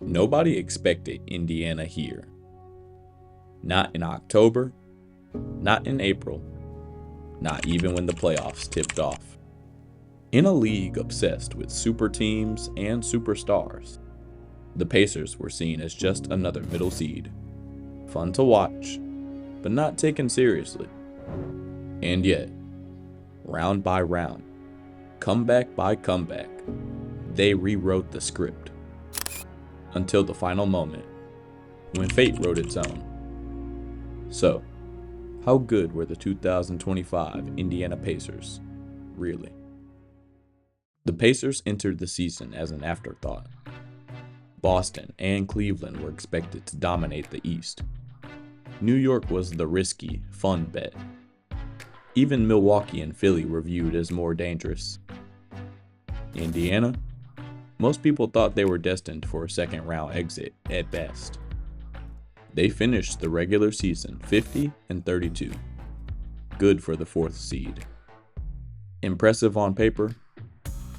Nobody expected Indiana here. Not in October, not in April, not even when the playoffs tipped off. In a league obsessed with super teams and superstars, the Pacers were seen as just another middle seed. Fun to watch, but not taken seriously. And yet, round by round, comeback by comeback, they rewrote the script. Until the final moment, when fate wrote its own. So, how good were the 2025 Indiana Pacers, really? The Pacers entered the season as an afterthought. Boston and Cleveland were expected to dominate the East. New York was the risky, fun bet. Even Milwaukee and Philly were viewed as more dangerous. Indiana? Most people thought they were destined for a second-round exit at best. They finished the regular season 50-32. Good for the fourth seed. Impressive on paper,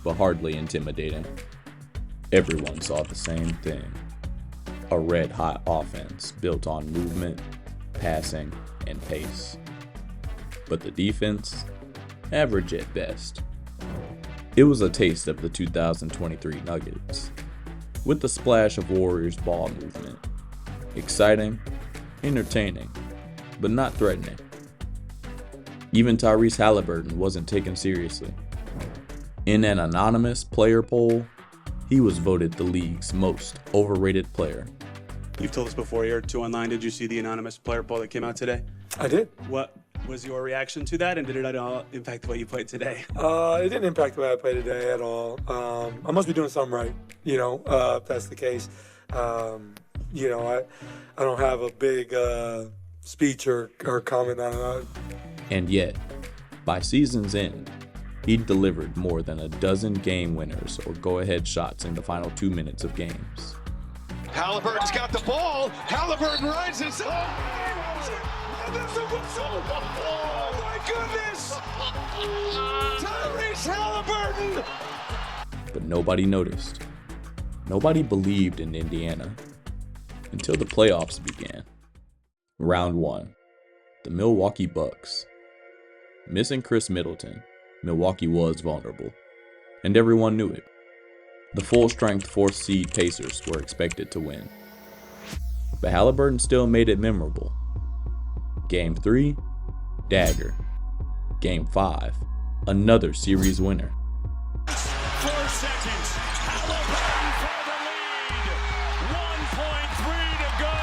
but hardly intimidating. Everyone saw the same thing. A red-hot offense built on movement, passing, and pace. But the defense? Average at best. It was a taste of the 2023 Nuggets, with a splash of Warriors ball movement. Exciting, entertaining, but not threatening. Even Tyrese Haliburton wasn't taken seriously. In an anonymous player poll, he was voted the league's most overrated player. You've told us before here, 2 online. Did you see the anonymous player poll that came out today? I did. What was your reaction to that, and did it at all impact the way you played today? It didn't impact the way I played today at all. I must be doing something right, if that's the case. I don't have a big speech or comment on it. And yet, by season's end, he delivered more than a dozen game winners or go-ahead shots in the final 2 minutes of games. Haliburton's got the ball. Haliburton rises. There's a whistle. Oh my goodness! Tyrese Haliburton! But nobody noticed. Nobody believed in Indiana until the playoffs began. Round 1. The Milwaukee Bucks. Missing Chris Middleton, Milwaukee was vulnerable, and everyone knew it. The full-strength fourth seed Pacers were expected to win. But Haliburton still made it memorable. Game 3, dagger. Game 5, another series winner. 4 seconds. Haliburton for the lead. 1.3 to go.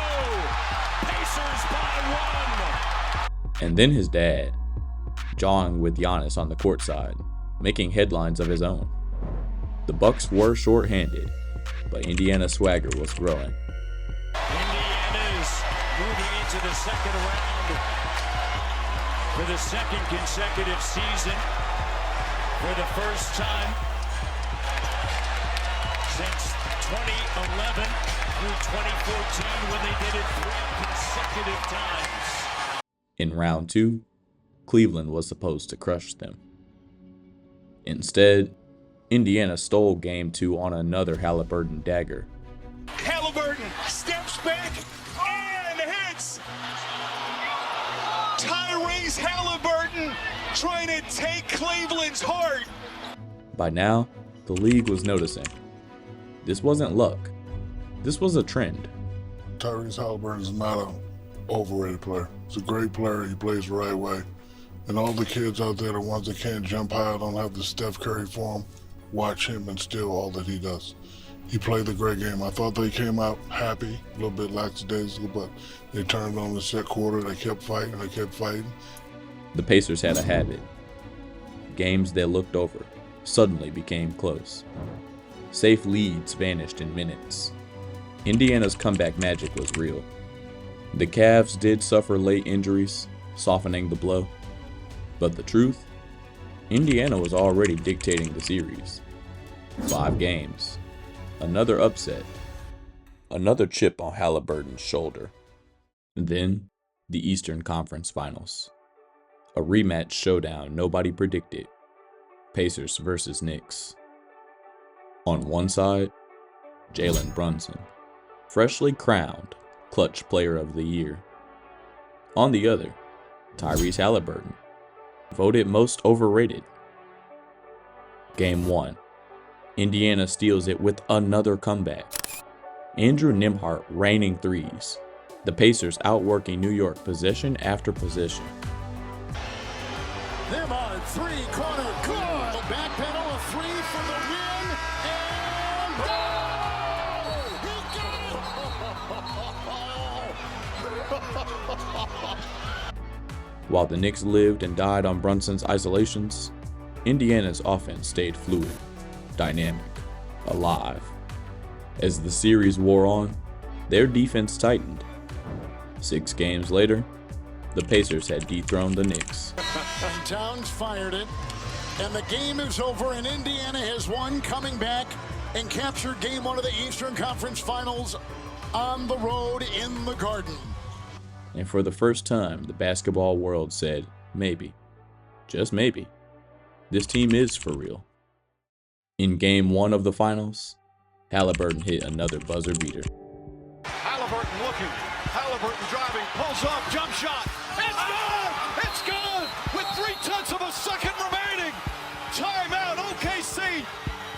Pacers by 1. And then his dad, jawing with Giannis on the courtside, making headlines of his own. The Bucks were short-handed, but Indiana's swagger was growing. Indiana's moving into the second round for the second consecutive season. For the first time since 2011 through 2014 when they did it 3 consecutive times. In round 2, Cleveland was supposed to crush them. Instead, Indiana stole game 2 on another Haliburton dagger. Haliburton steps back and hits. Tyrese Haliburton trying to take Cleveland's heart. By now, the league was noticing. This wasn't luck. This was a trend. Tyrese Haliburton is not an overrated player. He's a great player. He plays the right way. And all the kids out there, the ones that can't jump high, don't have the Steph Curry form, watch him and steal all that he does. He played a great game. I thought they came out happy, a little bit lackadaisical, but they turned on the second quarter. They kept fighting. The Pacers had a habit. Games they looked over suddenly became close. Safe leads vanished in minutes. Indiana's comeback magic was real. The Cavs did suffer late injuries, softening the blow. But the truth? Indiana was already dictating the series. 5 games. Another upset. Another chip on Haliburton's shoulder. Then, the Eastern Conference Finals. A rematch showdown nobody predicted. Pacers versus Knicks. On one side, Jalen Brunson, freshly crowned Clutch Player of the Year. On the other, Tyrese Haliburton, voted most overrated. Game 1. Indiana steals it with another comeback. Andrew Nembhard raining threes. The Pacers outworking New York possession after possession. Nembhard, three-corner, good! Back pedal, a three for the win, and goal! He got it! While the Knicks lived and died on Brunson's isolations, Indiana's offense stayed fluid, dynamic, alive. As the series wore on, their defense tightened. 6 games later, the Pacers had dethroned the Knicks. And Towns fired it, and the game is over, and Indiana has won, coming back and captured Game 1 of the Eastern Conference Finals on the road in the Garden. And for the first time, the basketball world said, maybe, just maybe, this team is for real. In Game 1 of the finals, Haliburton hit another buzzer beater. Haliburton looking. Haliburton driving, pulls up, jump shot. It's good! It's good! With 0.3 of a second remaining. Timeout, OKC.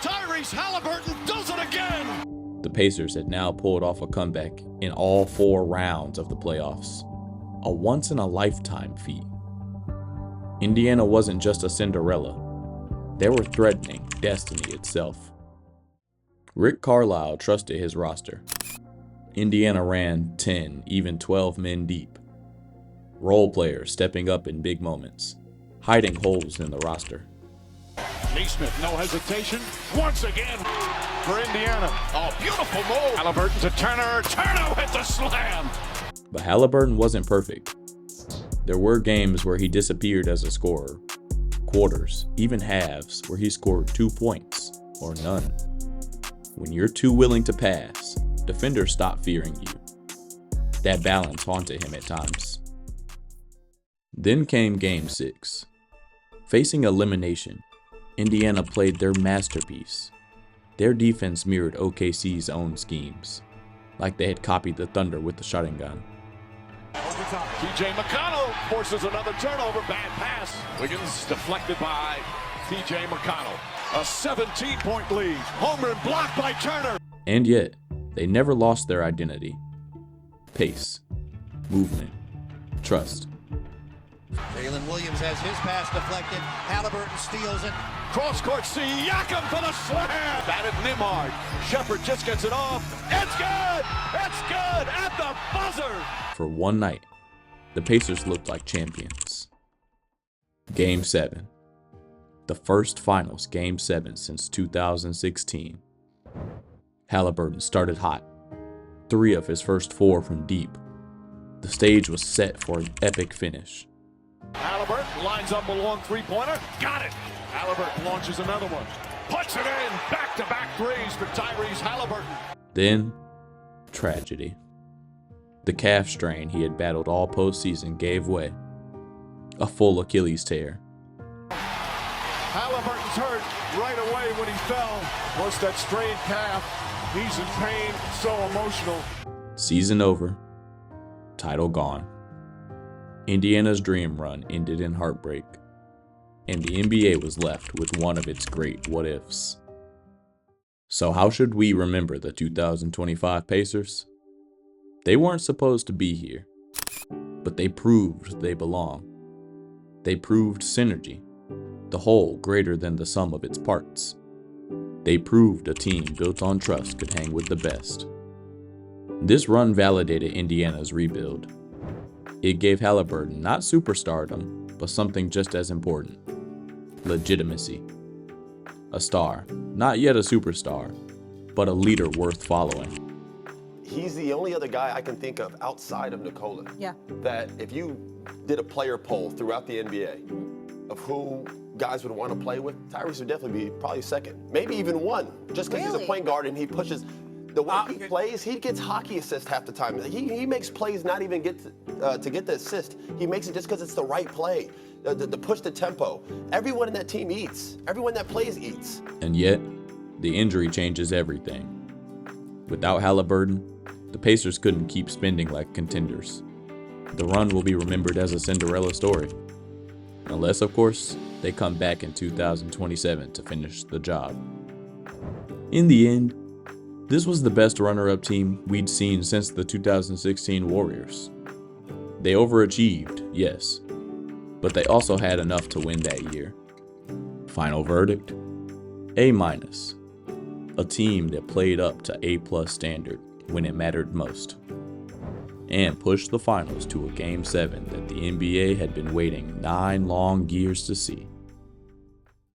Tyrese Haliburton does it again. The Pacers had now pulled off a comeback in all 4 rounds of the playoffs. A once-in-a-lifetime feat. Indiana wasn't just a Cinderella. They were threatening destiny itself. Rick Carlisle trusted his roster. Indiana ran 10, even 12 men deep. Role players stepping up in big moments, hiding holes in the roster. Neesmith, no hesitation. Once again for Indiana. Oh, beautiful move. Haliburton to Turner. Turner with the slam. But Haliburton wasn't perfect. There were games where he disappeared as a scorer. Quarters, even halves, where he scored 2 points, or none. When you're too willing to pass, defenders stop fearing you. That balance haunted him at times. Then came Game 6. Facing elimination, Indiana played their masterpiece. Their defense mirrored OKC's own schemes, like they had copied the Thunder with the shotgun gun. TJ McConnell forces another turnover, bad pass. Wiggins deflected by TJ McConnell. A 17-point lead. Holmgren blocked by Turner. And yet, they never lost their identity. Pace, movement, trust. Jalen Williams has his pass deflected. Haliburton steals it. Cross-court, Siakam for the slam. Batted Nembhard. Shepard just gets it off. It's good! It's good at the buzzer! For one night, the Pacers looked like champions. Game 7. The first finals Game 7 since 2016. Haliburton started hot. 3 of his first 4 from deep. The stage was set for an epic finish. Haliburton lines up a long three-pointer. Got it! Haliburton launches another one. Puts it in! Back-to-back threes for Tyrese Haliburton. Then, tragedy. The calf strain he had battled all postseason gave way. A full Achilles tear. Haliburton's hurt right away when he fell. Was that strained calf. He's in pain, so emotional. Season over. Title gone. Indiana's dream run ended in heartbreak, and the NBA was left with one of its great what-ifs. So how should we remember the 2025 Pacers? They weren't supposed to be here, but they proved they belong. They proved synergy, the whole greater than the sum of its parts. They proved a team built on trust could hang with the best. This run validated Indiana's rebuild. It gave Haliburton not superstardom, but something just as important: legitimacy. A star, not yet a superstar, but a leader worth following. He's the only other guy I can think of outside of Nikola. Yeah. That if you did a player poll throughout the NBA of who guys would want to play with, Tyrese would definitely be probably second, maybe even one, just because he's a point guard and he pushes. The way he plays, he gets hockey assists half the time. He makes plays not even get to get the assist. He makes it just because it's the right play, the push the tempo. Everyone in that team eats. Everyone that plays eats. And yet, the injury changes everything. Without Haliburton, the Pacers couldn't keep spending like contenders. The run will be remembered as a Cinderella story. Unless, of course, they come back in 2027 to finish the job. In the end, this was the best runner-up team we'd seen since the 2016 Warriors. They overachieved, yes, but they also had enough to win that year. Final verdict: A-. A team that played up to A+ standard when it mattered most, and pushed the finals to a Game 7 that the NBA had been waiting 9 long years to see.